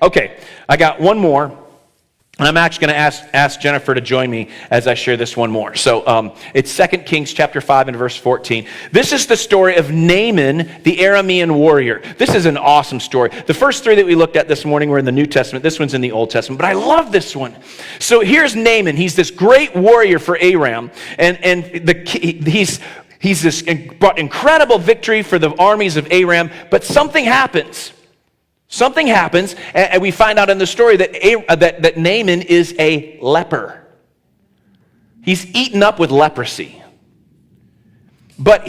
Okay, I got one more. And I'm actually going to ask Jennifer to join me as I share this one more. So it's 2 Kings chapter 5 and verse 14. This is the story of Naaman, the Aramean warrior. This is an awesome story. The first three that we looked at this morning were in the New Testament. This one's in the Old Testament. But I love this one. So here's Naaman. He's this great warrior for Aram. And he's brought incredible victory for the armies of Aram. But something happens. Something happens, and we find out in the story that Naaman is a leper. He's eaten up with leprosy. But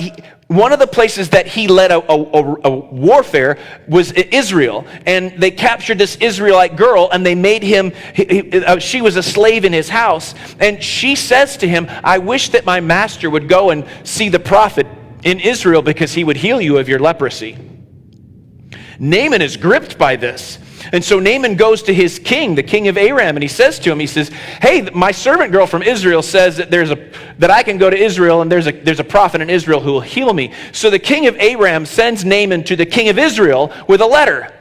one of the places that he led a warfare was Israel, and they captured this Israelite girl, and they made him, she was a slave in his house, and she says to him, I wish that my master would go and see the prophet in Israel because he would heal you of your leprosy. Naaman is gripped by this. And so Naaman goes to his king, the king of Aram, and he says to him, he says, hey, my servant girl from Israel says that I can go to Israel, and there's a prophet in Israel who will heal me. So the king of Aram sends Naaman to the king of Israel with a letter.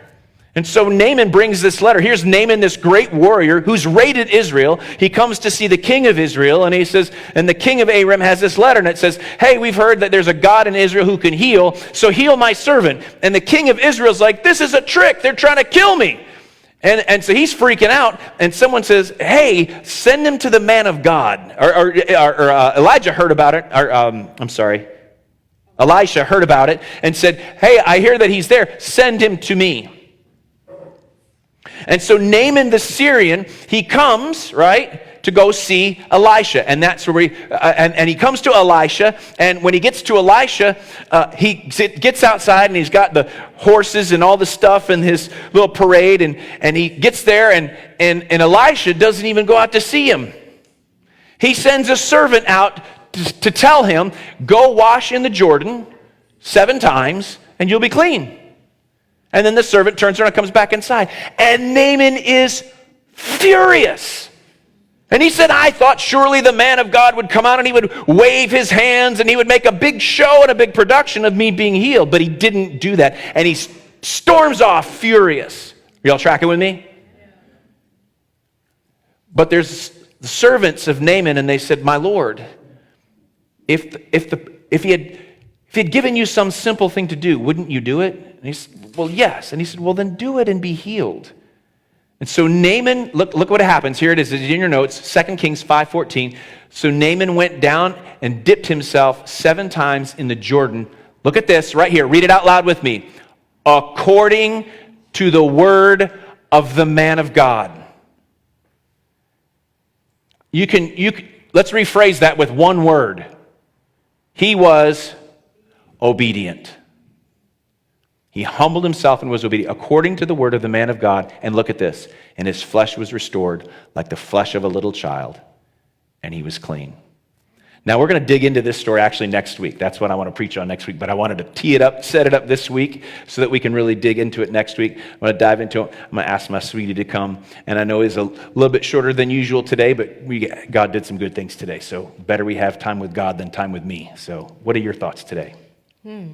And so Naaman brings this letter. Here's Naaman, this great warrior who's raided Israel. He comes to see the king of Israel, and he says, and the king of Aram has this letter, and it says, hey, we've heard that there's a God in Israel who can heal, so heal my servant. And the king of Israel's like, this is a trick. They're trying to kill me. And so he's freaking out, and someone says, hey, send him to the man of God. Or Elijah heard about it. Elisha heard about it and said, hey, I hear that he's there. Send him to me. And so Naaman the Syrian, he comes, right, to go see Elisha. And that's where he comes to Elisha. And when he gets to Elisha, he gets outside, and he's got the horses and all the stuff in his little parade. And he gets there, and Elisha doesn't even go out to see him. He sends a servant out to tell him, go wash in the Jordan 7 times, and you'll be clean. And then the servant turns around and comes back inside. And Naaman is furious. And he said, I thought surely the man of God would come out and he would wave his hands and he would make a big show and a big production of me being healed. But he didn't do that. And he storms off furious. Are y'all tracking with me? But there's the servants of Naaman, and they said, my Lord, if he had given you some simple thing to do, wouldn't you do it? And he said, well, yes. And he said, well, then do it and be healed. And so Naaman, look what happens. Here it is. It's in your notes, 2 Kings 5:14. So Naaman went down and dipped himself 7 times in the Jordan. Look at this right here. Read it out loud with me. According to the word of the man of God. Let's rephrase that with one word. He was obedient. He humbled himself and was obedient according to the word of the man of God. And look at this. And his flesh was restored like the flesh of a little child. And he was clean. Now we're going to dig into this story actually next week. That's what I want to preach on next week. But I wanted to tee it up, set it up this week so that we can really dig into it next week. I'm going to dive into it. I'm going to ask my sweetie to come. And I know it's a little bit shorter than usual today, but God did some good things today. So better we have time with God than time with me. So what are your thoughts today?